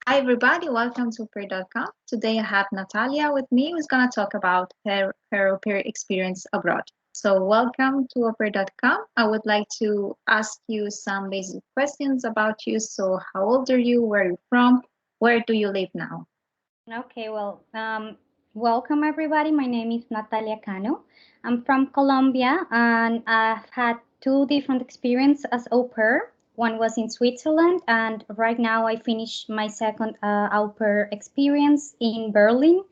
Hi everybody, welcome to Peer.com. Today I have Natalia with me who's going to talk about her au pair experience abroad. So welcome to Peer.com. I would like to ask you some basic questions about you. So how old are you? Where are you from? Where do you live now? Okay, welcome everybody. My name is Natalia Cano. I'm from Colombia and I've had two different experiences as au pair. One was in Switzerland, and right now I finished my second au pair experience in Berlin,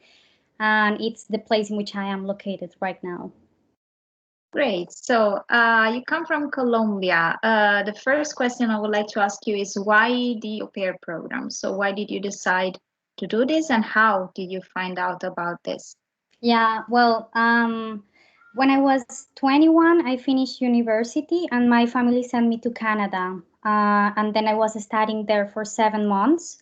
and it's the place in which I am located right now. Great. So you come from Colombia. The first question I would like to ask you is why the au pair program? So why did you decide to do this and how did you find out about this? Yeah, when I was 21, I finished university and my family sent me to Canada. And then I was studying there for 7 months,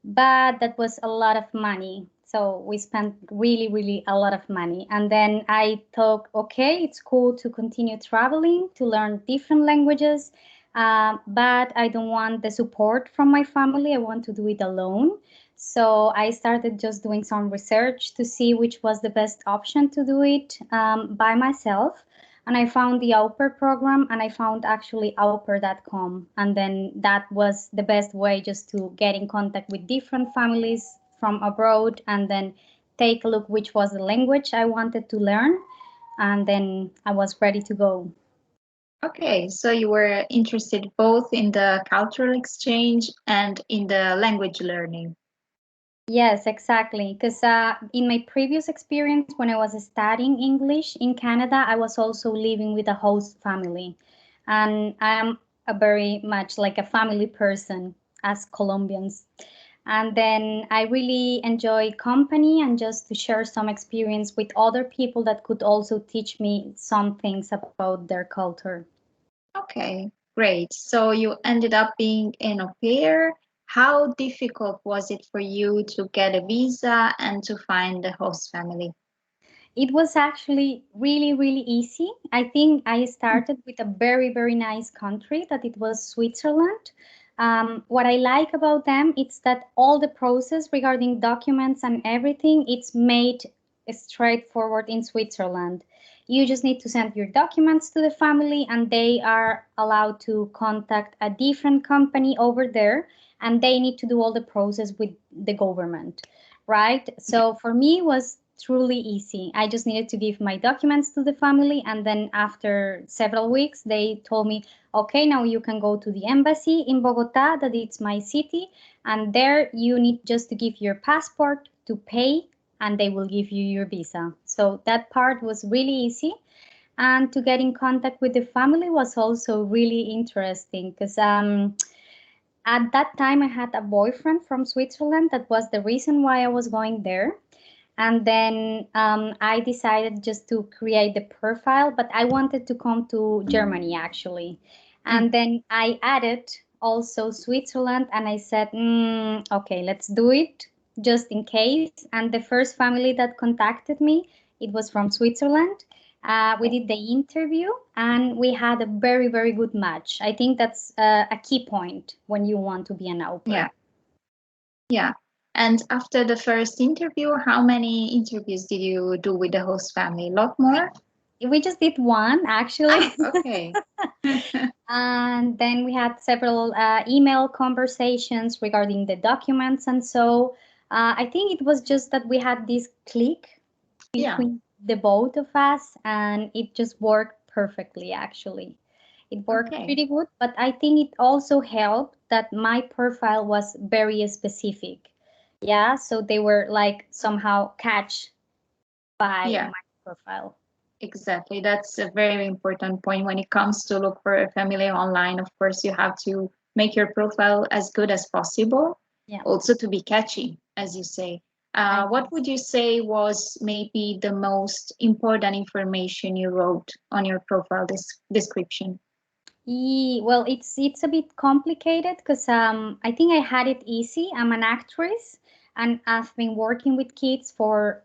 but that was a lot of money. So we spent really, really a lot of money. And then I thought, okay, it's cool to continue traveling, to learn different languages, but I don't want the support from my family. I want to do it alone. So I started just doing some research to see which was the best option to do it by myself. And I found the au pair program and I found actually aupair.com. And then that was the best way just to get in contact with different families from abroad and then take a look which was the language I wanted to learn. And then I was ready to go. Okay, so you were interested both in the cultural exchange and in the language learning. Yes, exactly. Because in my previous experience, when I was studying English in Canada, I was also living with a host family. And I am a very much like a family person as Colombians. And then I really enjoy company and just to share some experience with other people that could also teach me some things about their culture. Okay, great. So you ended up being an au pair. How difficult was it for you to get a visa and to find a host family? It was actually really, really easy. I think I started with a very, very nice country that it was Switzerland. What I like about them is that all the process regarding documents and everything, it's made straightforward in Switzerland. You just need to send your documents to the family and they are allowed to contact a different company over there and they need to do all the process with the government, right? So for me it was truly easy. I just needed to give my documents to the family, and then after several weeks, they told me, okay, now you can go to the embassy in Bogota, that it's my city, and there you need just to give your passport to pay, and they will give you your visa. So that part was really easy. And to get in contact with the family was also really interesting because at that time I had a boyfriend from Switzerland. That was the reason why I was going there. And then I decided just to create the profile, but I wanted to come to Germany actually. Mm. And then I added also Switzerland and I said, okay, let's do it just in case. And the first family that contacted me, it was from Switzerland. We did the interview and we had a very, very good match. I think that's a key point when you want to be an au pair. Yeah, yeah. And after the first interview, how many interviews did you do with the host family? A lot more? We just did one actually. Ah, okay. And then we had several email conversations regarding the documents. And so I think it was just that we had this click Yeah, between the both of us, and it just worked perfectly, actually. It worked okay. pretty good, but I think it also helped that my profile was very specific. Yeah, so they were like somehow catch by Yeah. my profile. Exactly. That's a very important point when it comes to look for a family online. Of course, you have to make your profile as good as possible, Yeah, also to be catchy, as you say. I What would you say was maybe the most important information you wrote on your profile description? Well, it's a bit complicated because I think I had it easy. I'm an actress and I've been working with kids for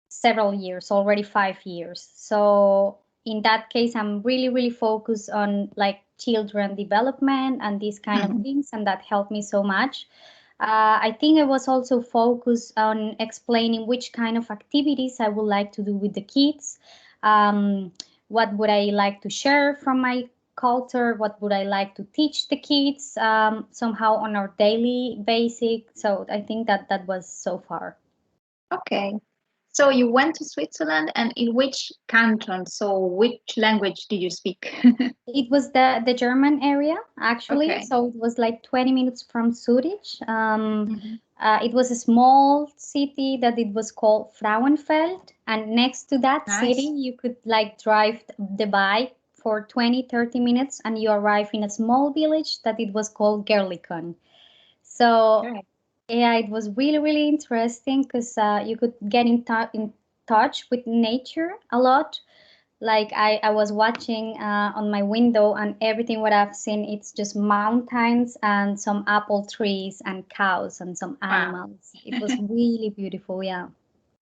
several years, already 5 years. So in that case, I'm really, really focused on like children development and these kind of Mhm. things, and that helped me so much. I think I was also focused on explaining which kind of activities I would like to do with the kids. Um, what would I like to share from my culture? What would I like to teach the kids somehow on our daily basic? So I think that that was so far. Okay. So you went to Switzerland, and in which canton? So which language did you speak? It was the German area actually, Okay. so it was like 20 minutes from Zurich. Hmm. It was a small city that it was called Frauenfeld, and next to that city Nice. you could like drive the bike for 20, 30 minutes, and you arrive in a small village that it was called Gerlikon. So Okay. yeah, it was really really interesting because you could get in touch with nature a lot. Like I was watching on my window, and everything what I've seen, it's just mountains and some apple trees and cows and some Wow. animals. It was really beautiful, yeah.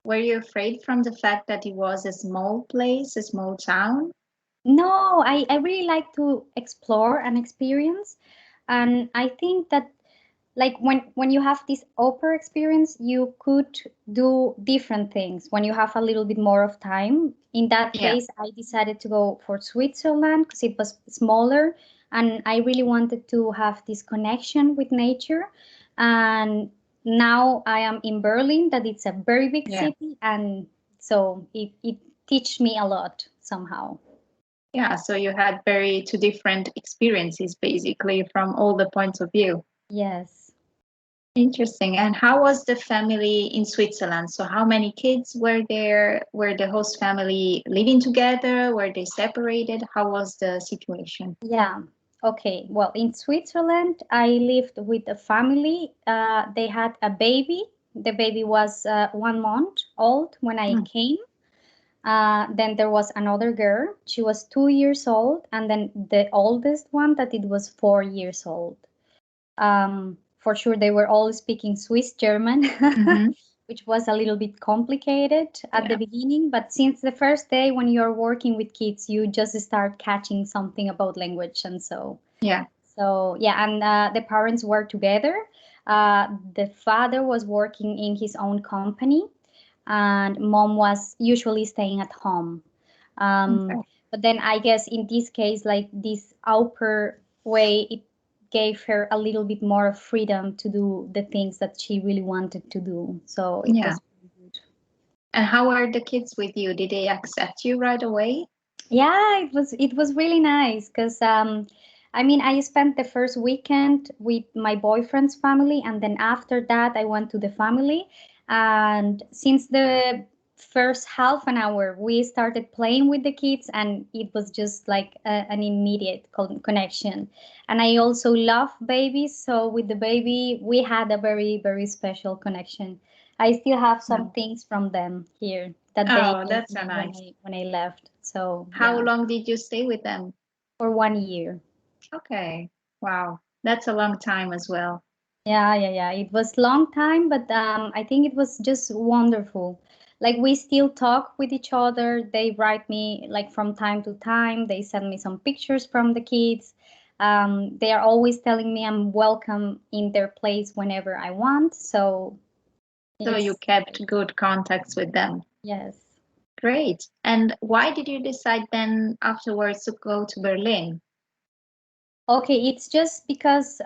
Were you afraid from the fact that it was a small place, a small town? No, I really like to explore and experience, and I think that like when you have this opera experience, you could do different things when you have a little bit more of time. In that Yeah. case, I decided to go for Switzerland because it was smaller, and I really wanted to have this connection with nature. And now I am in Berlin, that it's a very big Yeah. city, and so it teach me a lot somehow. Yeah. So you had very two different experiences basically from all the points of view. Yes. Interesting. And how was the family in Switzerland? So how many kids were there? Were the host family living together? Were they separated? How was the situation? Yeah. Okay. Well, in Switzerland, I lived with a family. They had a baby. The baby was 1 month old when I Mm. came. Then there was another girl. She was 2 years old, and then the oldest one that it was 4 years old. For sure, they were all speaking Swiss German, Hmm. which was a little bit complicated at the Yeah. beginning. But since the first day when you're working with kids, you just start catching something about language, and so Yeah. yeah, and the parents were together. The father was working in his own company, and mom was usually staying at home. Um, Okay. but then I guess in this case, like this upper way, it gave her a little bit more freedom to do the things that she really wanted to do. So it Yeah. was really good. And how are the kids with you? Did they accept you right away? Yeah, it was really nice because I mean I spent the first weekend with my boyfriend's family, and then after that I went to the family, and since the first half an hour we started playing with the kids, and it was just like an immediate connection. And I also love babies, so with the baby we had a very very special connection. I still have some No. things from them here that they Oh, gave that's so me nice. when I left. So How yeah, long did you stay with them? for 1 year. Okay. Wow. That's a long time as well. Yeah. It was long time, but I think it was just wonderful. Like we still talk with each other. They write me like from time to time. They send me some pictures from the kids. They are always telling me I'm welcome in their place whenever I want. So So you it's kept great. good contacts with them. Yes. Great. And why did you decide then afterwards to go to Berlin? Okay, it's just because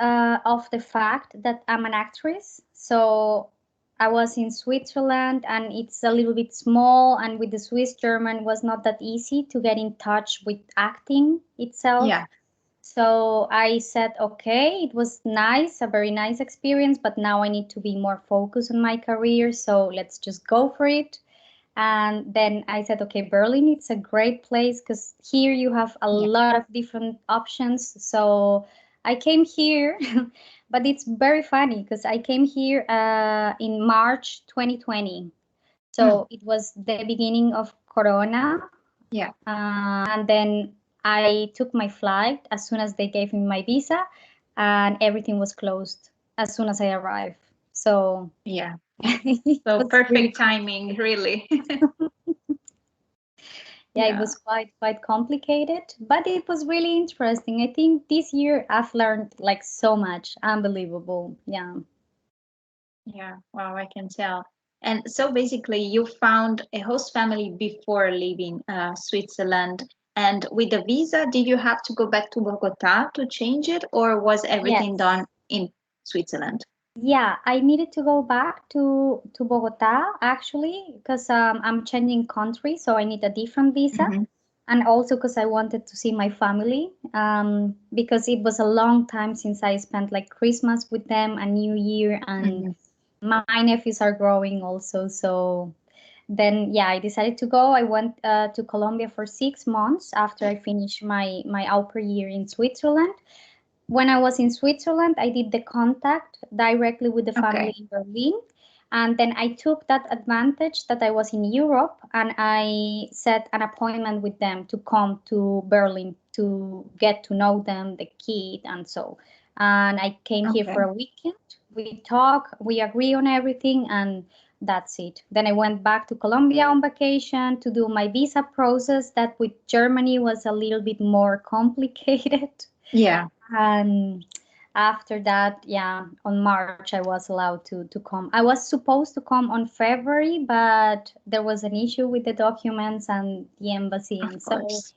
of the fact that I'm an actress. So I was in Switzerland, and it's a little bit small, and with the Swiss German was not that easy to get in touch with acting itself. Yeah. So I said, okay, it was nice, a very nice experience, but now I need to be more focused on my career. So let's just go for it. And then I said, okay, Berlin, it's a great place because here you have a Yeah. lot of different options. So I came here, but it's very funny because I came here in March 2020. Mm. So it was the beginning of Corona. Yeah. And then I took my flight as soon as they gave me my visa, and everything was closed as soon as I arrived. So Yeah. it So was really perfect timing, complicated. really. Yeah, it Yeah. was quite complicated, but it was really interesting. I think this year I've learned like so much. Unbelievable. Yeah. Yeah, wow, I can tell. And so basically, you found a host family before leaving Switzerland. And with the visa, did you have to go back to Bogota to change it, or was everything Yes. done in Switzerland? Yeah, I needed to go back to Bogota actually because I'm changing country, so I need a different visa, Hmm. and also because I wanted to see my family because it was a long time since I spent like Christmas with them and New Year, and Hmm. my nephews are growing also. So then, yeah, I decided to go. I went to Colombia for 6 months after I finished my au pair year in Switzerland. When I was in Switzerland, I did the contact directly with the family Okay, in Berlin. And then I took that advantage that I was in Europe and I set an appointment with them to come to Berlin to get to know them, the kid, and so. And I came here okay. for a weekend. We talk, we agree on everything, and that's it. Then I went back to Colombia on vacation to do my visa process. That with Germany was a little bit more complicated. Yeah. And after that, yeah, on March I was allowed to come. I was supposed to come on February, but there was an issue with the documents and the embassy, Of and so course.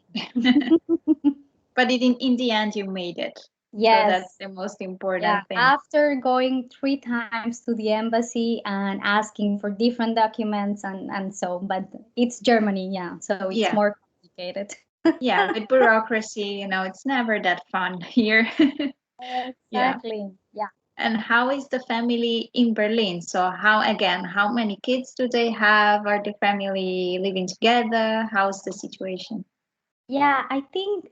But in the end, you made it. So that's yes, the most yeah. important thing. After going 3 times to the embassy and asking for different documents and so, but it's Germany, yeah, so it's Yeah. more complicated. Yeah. With bureaucracy, it's never that fun here. Yeah. Exactly. Yeah. And how is the family in Berlin? So how many kids do they have? Are the family living together? How's the situation? Yeah, I think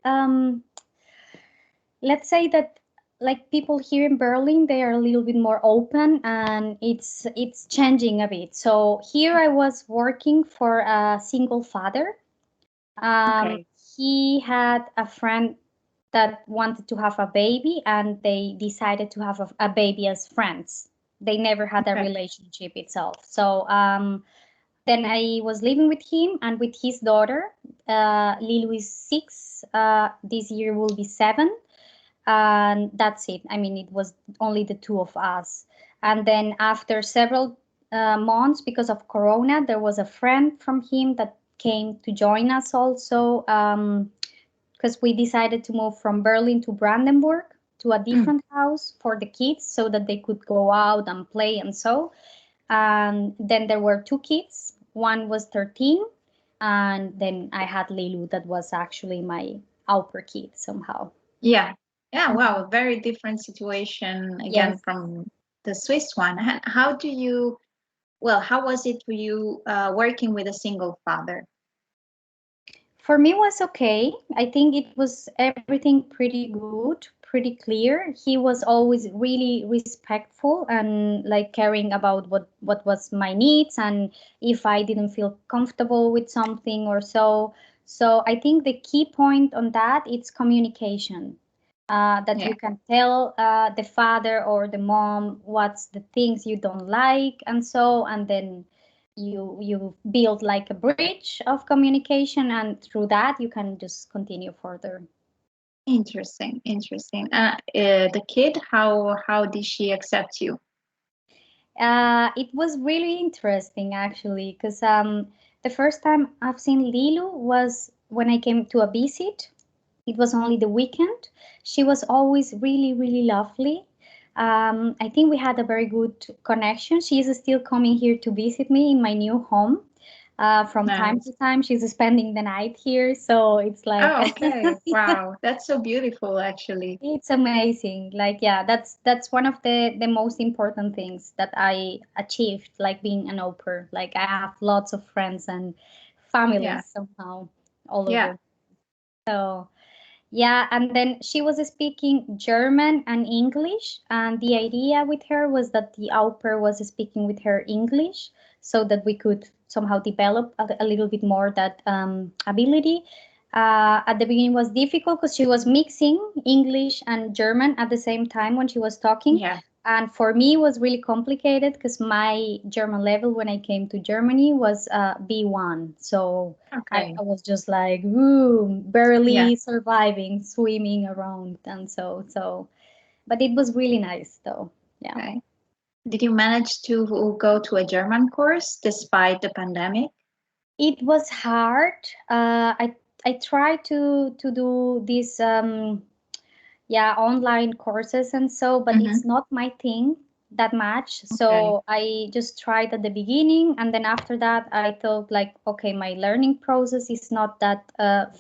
let's say that like people here in Berlin, they are a little bit more open and it's changing a bit. So here I was working for a single father. Um, Okay. he had a friend that wanted to have a baby and they decided to have a baby as friends. They never had a Okay. relationship itself. So then I was living with him and with his daughter. Lilu is 6. This year will be 7, and that's it. I mean, it was only the two of us. And then after several months, because of Corona, there was a friend from him that came to join us also, because we decided to move from Berlin to Brandenburg to a Mm. different house for the kids so that they could go out and play and so. And then there were two kids. One was 13, and then I had Lilu, that was actually my au pair kid somehow. Yeah. Yeah. Wow. Mhm. A very different situation again Yes. from the Swiss one. How do you, well, how was it for you working with a single father? For me, was okay. I think it was everything pretty good, pretty clear. He was always really respectful and like caring about what was my needs and if I didn't feel comfortable with something or so. So I think the key point on that is communication. That Yeah. you can tell the father or the mom what's the things you don't like and so, and then you build like a bridge of communication, and through that you can just continue further. Interesting. Interesting. The kid, how did she accept you? It was really interesting actually because the first time I've seen Lilu was when I came to a visit. It was only the weekend. She was always really, really lovely. I think we had a very good connection. She is still coming here to visit me in my new home. From time to Nice. time, she's spending the night here. So it's like, Oh, okay. Wow. That's so beautiful, actually. it's amazing. Like, yeah, that's one of the most important things that I achieved, like being an au pair. Like, I have lots of friends and Yeah. families somehow all Yeah. over. So yeah, and then she was speaking German and English, and the idea with her was that the au pair was speaking with her English, so that we could somehow develop a little bit more that ability. At the beginning was difficult because she was mixing English and German at the same time when she was talking. Yeah. And for me, it was really complicated because my German level when I came to Germany was B1. So I Okay. was just like, ooh, Yeah. barely surviving, swimming around, and so. But it was really nice, though. Yeah. Okay. Did you manage to go to a German course despite the pandemic? It was hard. I tried to do these yeah, online courses and so, but Hmm. it's not my thing that much. Okay. So I just tried at the beginning, and then after that I thought like, okay, my learning process is not that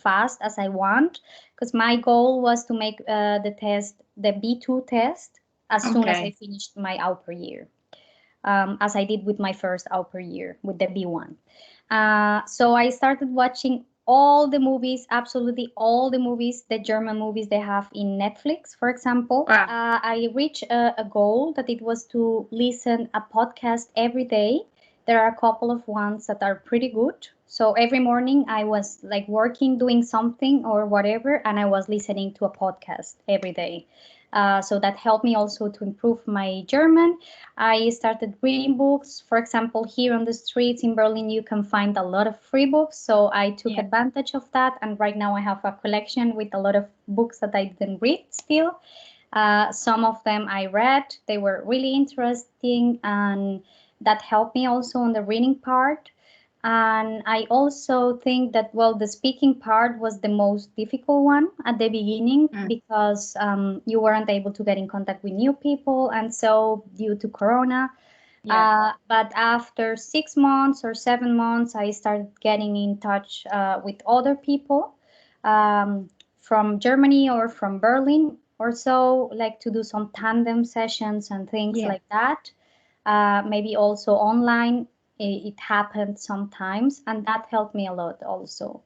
fast as I want, because my goal was to make the test, the B2 test, as soon as I Okay. finished my au pair year, as I did with my first au pair year with the B1. So I started watching all the movies, absolutely all the movies, the German movies they have in Netflix, for example. Wow. I reached a goal that it was to listen a podcast every day. There are a couple of ones that are pretty good. So every morning I was like working, doing something or whatever, and I was listening to a podcast every day. So that helped me also to improve my German. I started reading books. For example, here on the streets in Berlin, you can find a lot of free books. So I took Yeah. advantage of that. And right now I have a collection with a lot of books that I didn't read still. Some of them I read, they were really interesting, and that helped me also on the reading part. And I also think that, well, the speaking part was the most difficult one at the beginning Mm. because you weren't able to get in contact with new people, and so due to Corona. Yeah. But after 6 months or 7 months, I started getting in touch with other people from Germany or from Berlin or so, like to do some tandem sessions and things Yeah. like that. Maybe also online. It happened sometimes, and that helped me a lot also.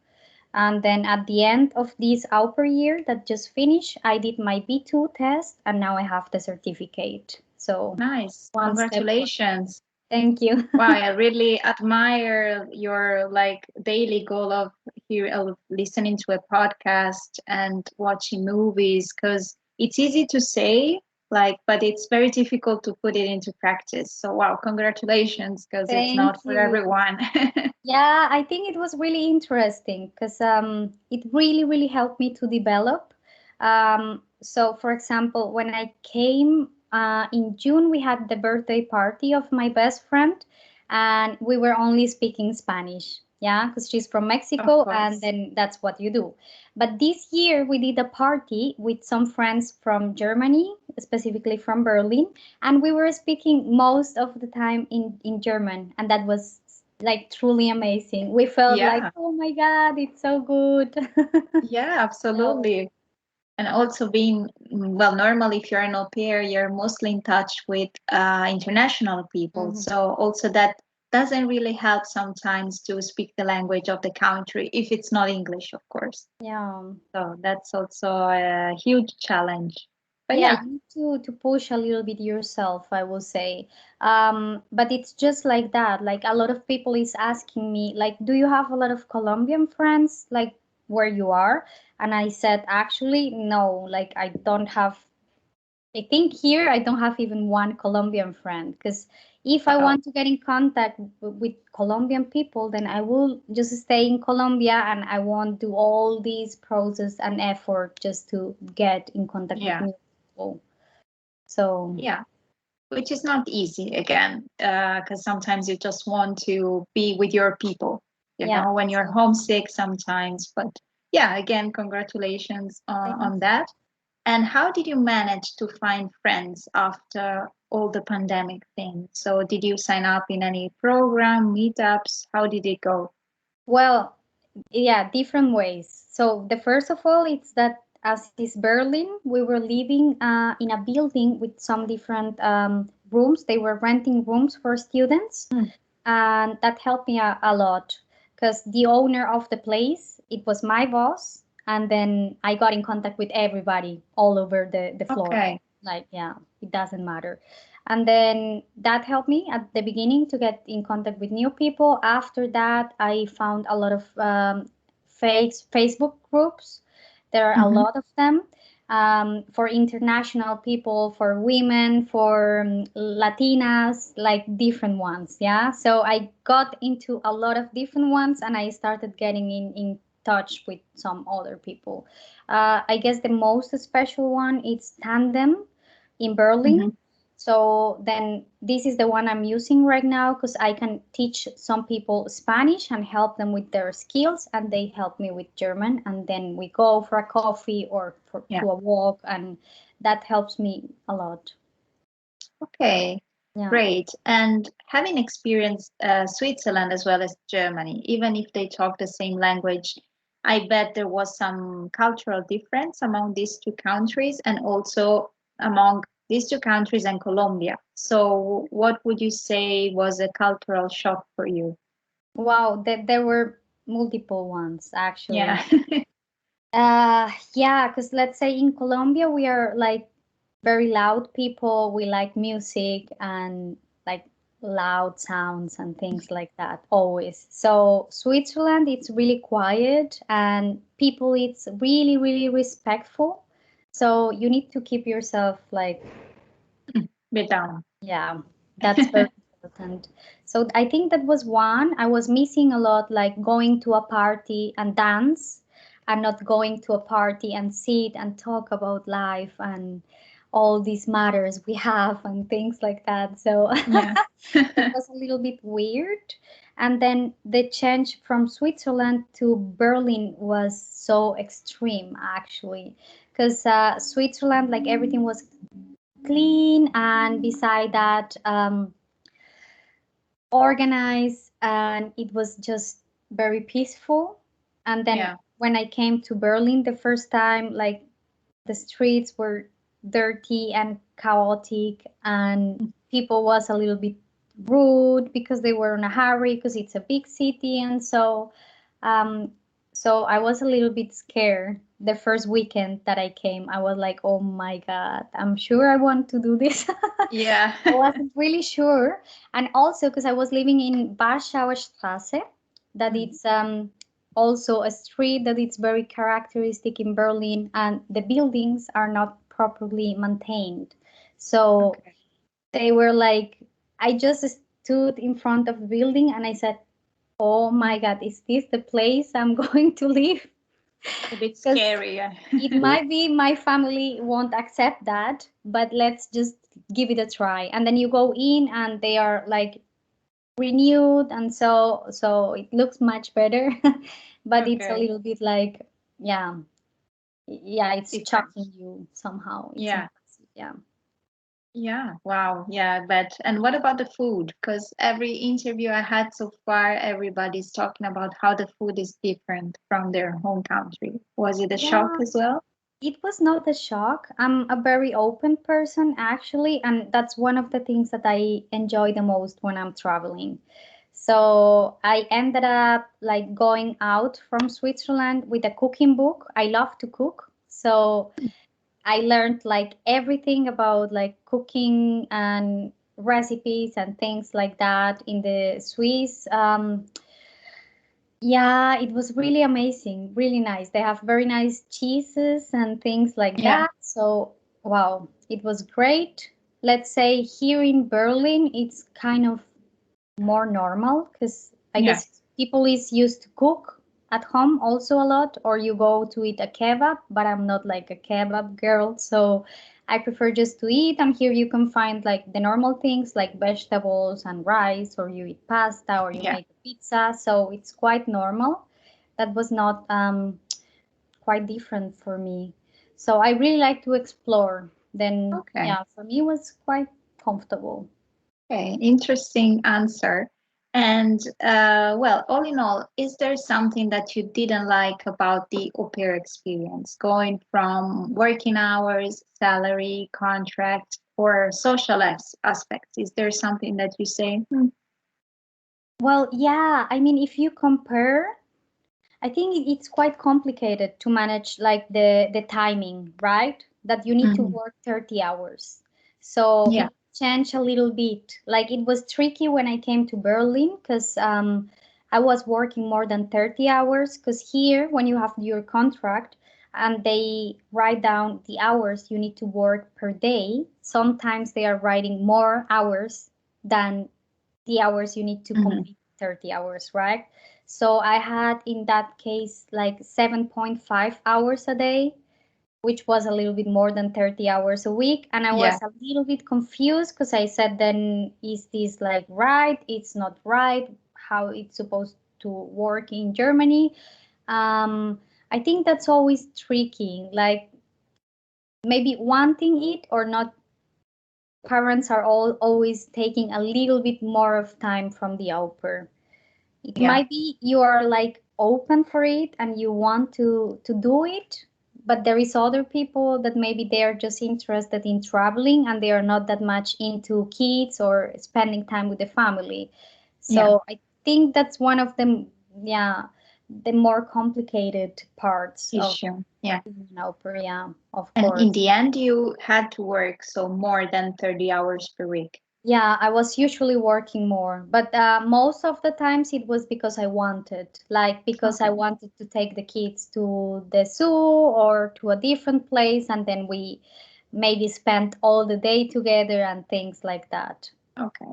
And then at the end of this au pair year that just finished, I did my B2 test, and now I have the certificate. So Nice. one step forward. Congratulations. Thank you. Wow, I really admire your like daily goal of here of listening to a podcast and watching movies because it's easy to say like, but it's very difficult to put it into practice. So wow, congratulations because it's Thank not for you. everyone. Yeah, I think it was really interesting because it really, really helped me to develop. So, for example, when I came in June, we had the birthday party of my best friend, and we were only speaking Spanish. Yeah, because she's from Of Mexico, and course. then that's what you do. But this year, we did a party with some friends from Germany, specifically from Berlin, and we were speaking most of the time in German, and that was like truly amazing. We felt like, Yeah. oh my God, it's so good. Yeah, So, absolutely. And also being, well, normally if you're an au pair, you're mostly in touch with international people. mhm. So also that doesn't really help sometimes to speak the language of the country if it's not English, of course. Yeah. So that's also a huge challenge. But Yeah, yeah, you need to push a little bit yourself, I will say. But it's just like that. Like a lot of people is asking me, like, do you have a lot of Colombian friends, like where you are? And I said, actually, no, like I don't have. I think here I don't have even one Colombian friend because if I oh, want to get in contact with Colombian people, then I will just stay in Colombia and I won't do all these process and effort just to get in contact with yeah, new people. So, yeah. Which is not easy again, because sometimes you just want to be with your people, yeah, when you're exactly. homesick sometimes. But yeah, again, congratulations Thank on you. that. And how did you manage to find friends after all the pandemic thing? So, did you sign up in any program, meetups? How did it go? Well, yeah, different ways. So the first of all, it's that as is Berlin, we were living in a building with some different rooms. They were renting rooms for students, Mm, and that helped me a lot because the owner of the place, it was my boss, and then I got in contact with everybody all over the floor. okay. Like, yeah, it doesn't matter. And then that helped me at the beginning to get in contact with new people. After that, I found a lot of Facebook groups. There are a Hmm. lot of them for international people, for women, for Latinas, like different ones. Yeah. So I got into a lot of different ones and I started getting in touch with some other people. I guess the most special one is Tandem in Berlin. Hmm. So then this is the one I'm using right now because I can teach some people Spanish and help them with their skills, and they help me with German. And then we go for a coffee or Yeah. to a walk, and that helps me a lot. Okay. Yeah. Great. And having experienced Switzerland as well as Germany, even if they talk the same language, I bet there was some cultural difference among these two countries and also among these two countries and Colombia. So, what would you say was a cultural shock for you? Wow, there were multiple ones Yeah. actually. Yeah, because let's say in Colombia we are like very loud people. We like music and like loud sounds and things like that always. So Switzerland, it's really quiet and people, it's really, really respectful. So you need to keep yourself like, Bit down. yeah, that's very important. So I think that was one. I was missing a lot, like going to a party and dance, and not going to a party and sit and talk about life and all these matters we have and things like that. So Yeah. that was a little bit weird. And then the change from Switzerland to Berlin was so extreme, actually, because Switzerland, like everything was clean, and beside that, organized, and it was just very peaceful. And then Yeah. when I came to Berlin the first time, like the streets were dirty and chaotic, and people was a little bit rude because they were in a hurry because it's a big city. And um, so I was a little bit scared the first weekend that I came. I was like, oh my God, I'm sure I want to do this. Yeah. I wasn't really sure. And also because I was living in Warschauer Straße, that Mm, it's also a street that it's very characteristic in Berlin, and the buildings are not properly maintained. So okay. they were like, I just stood in front of the building and I said, oh my God, is this the place I'm going to live? A bit Because scary. Yeah. it might be my family won't accept that, but let's just give it a try. And then you go in and they are like renewed, and so it looks much better. But it's a Okay. little bit like, yeah, yeah, it's Different. shocking you somehow. It's Yeah. impressive, yeah. Yeah, wow. Yeah, I bet. And what about the food? Because every interview I had so far, everybody's talking about how the food is different from their home country. Was it a shock Yeah, as well? it was not a shock. I'm a very open person actually, and that's one of the things that I enjoy the most when I'm traveling. So I ended up like going out from Switzerland with a cooking book. I love to cook. So I learned like everything about like cooking and recipes and things like that in the Swiss. Yeah, it was really amazing, really nice. They have very nice cheeses and things like Yeah. that. So, wow, it was great. Let's say here in Berlin, it's kind of more normal because I Yeah. guess people is used to cook at home also a lot, or you go to eat a kebab, but I'm not like a kebab girl, so I prefer just to eat. And here you can find like the normal things like vegetables and rice, or you eat pasta, or you Yeah. make a pizza, so it's quite normal. That was not quite different for me. So I really like to explore. Then Okay. yeah, for me it was quite comfortable. Okay. Interesting answer. And well, all in all, is there something that you didn't like about the au pair experience, going from working hours, salary, contract, or social aspects? Is there something that you say, "Hmm, Well, yeah, I mean, if you compare, I think it's quite complicated to manage like the timing, right? That you need to mhm, work 30 hours. So yeah, it changed a little bit. Like it was tricky when I came to Berlin because I was working more than 30 hours. Because here, when you have your contract and they write down the hours you need to work per day, sometimes they are writing more hours than the hours you need to mhm, complete 30 hours, right? So I had in that case like 7.5 hours a day, which was a little bit more than 30 hours a week. And I Yeah. was a little bit confused because I said, then is this like right? It's not right. How it's supposed to work in Germany? I think that's always tricky. Like maybe wanting it or not, parents are always taking a little bit more of time from the au pair. It Yeah. might be you are like open for it and you want to do it, but there is other people that maybe they are just interested in traveling and they are not that much into kids or spending time with the family. Yeah. So I think that's one of the, yeah, the more complicated parts of Issue. Yeah. being an au pair, yeah, of And in course. the end, you had to work so more than 30 hours per week. Yeah, I was usually working more, but most of the times it was because I wanted, like because I Okay. wanted to take the kids to the zoo or to a different place, and then we maybe spent all the day together and things like that. Okay.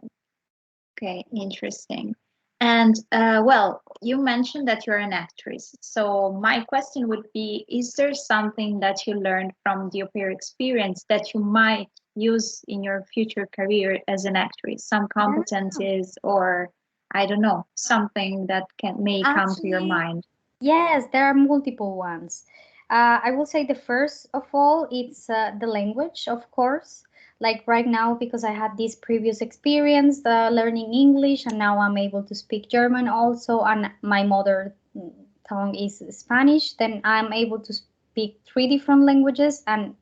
Okay. Interesting. And well, you mentioned that you're an actress. So my question would be, is there something that you learned from the au pair experience that you might use in your future career as an actress? Some Yeah, competences or I don't know, something that can may come to your actually, mind. yes, there are multiple ones. I will say the first of all, it's the language, of course. Like right now, because I had this previous experience learning English, and now I'm able to speak German also, and my mother tongue is Spanish, then I'm able to speak three different languages and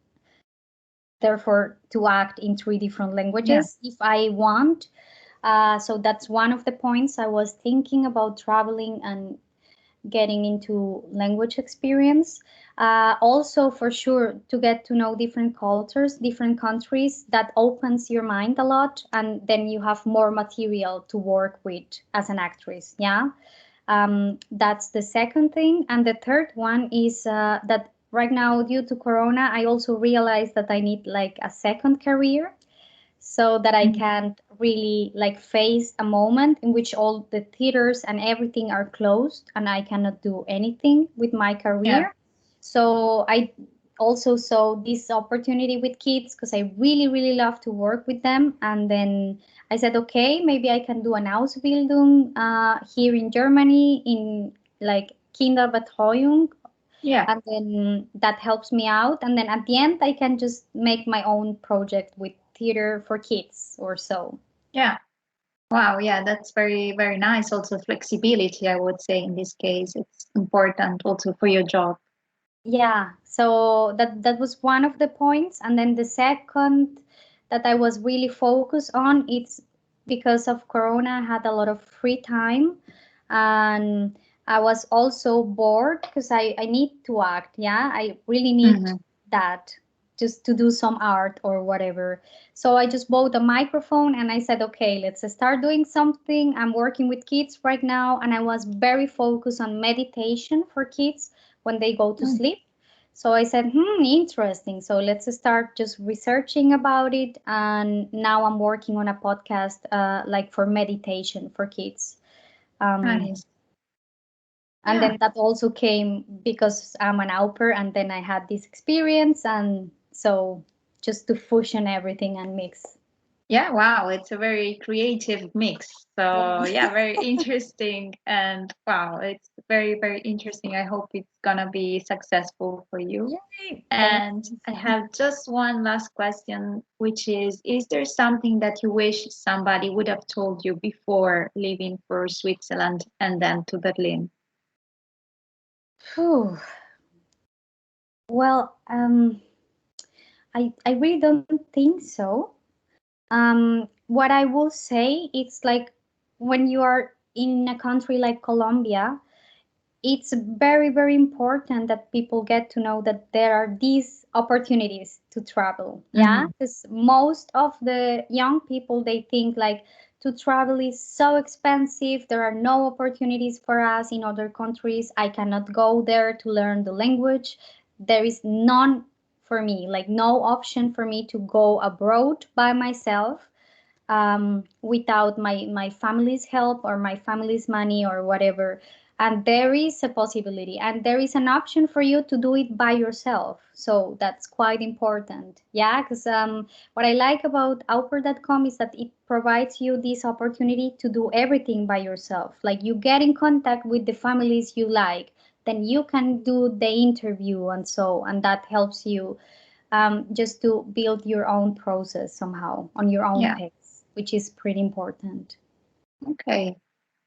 therefore to act in three different Yeah. languages if I want. So that's one of the points I was thinking about traveling and getting into language experience. Also, for sure, to get to know different cultures, different countries, that opens your mind a lot, and then you have more material to work with as an actress. Yeah, that's the second thing. And the third one is that right now, due to Corona, I also realized that I need like a second career so that I Mhm. can really like face a moment in which all the theaters and everything are closed and I cannot do anything with my Yeah. career. So I also saw this opportunity with kids because I really, really love to work with them. And then I said, okay, maybe I can do an Ausbildung here in Germany in like Kinderbetreuung, Yeah. and then that helps me out, and then at the end I can just make my own project with theater for kids or so. Yeah. Wow, yeah, that's very, very nice. Also, flexibility, I would say in this case, it's important also for your job. Yeah, so that was one of the points, and then the second that I was really focused on, it's because of Corona I had a lot of free time, and I was also bored because I need to act. Yeah, I really need Hmm. that just to do some art or whatever. So I just bought a microphone and I said, okay, let's start doing something. I'm working with kids right now, and I was very focused on meditation for kids when they go to sleep. So I said, interesting. So let's start just researching about it. And now I'm working on a podcast like for meditation for kids. Um, Nice. and Yeah. then that also came because I'm an au pair, and then I had this experience. And so just to fusion everything and mix. Yeah, wow, it's a very creative mix. So, Yeah. yeah, very interesting. And wow, it's very, very interesting. I hope it's gonna be successful for you. Yay. Thank And you. I have just one last question, which is there something that you wish somebody would have told you before leaving for Switzerland and then to Berlin? Phew. Well, I really don't think so. What I will say, it's like when you are in a country like Colombia, it's very, very important that people get to know that there are these opportunities to travel. Yeah, Hmm. because most of the young people, they think like to travel is so expensive. There are no opportunities for us in other countries. I cannot go there to learn the language. There is none for me, like no option for me to go abroad by myself without my family's help or my family's money or whatever. And there is a possibility, and there is an option for you to do it by yourself. So that's quite important. Yeah, because what I like about outward.com is that it provides you this opportunity to do everything by yourself. Like you get in contact with the families you like, then you can do the interview and so, and that helps you just to build your own process somehow on your own Yeah. pace, which is pretty important. Okay.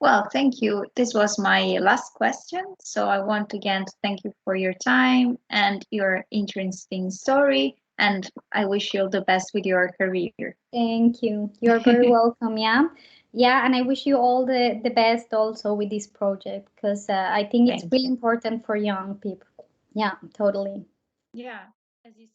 Well, thank you. This was my last question. So I want again to thank you for your time and your interesting story. And I wish you all the best with your career. Thank you. You're very welcome. Yeah. Yeah. And I wish you all the best also with this project because I think it's Thank really you. important for young people. Yeah, totally. Yeah. As you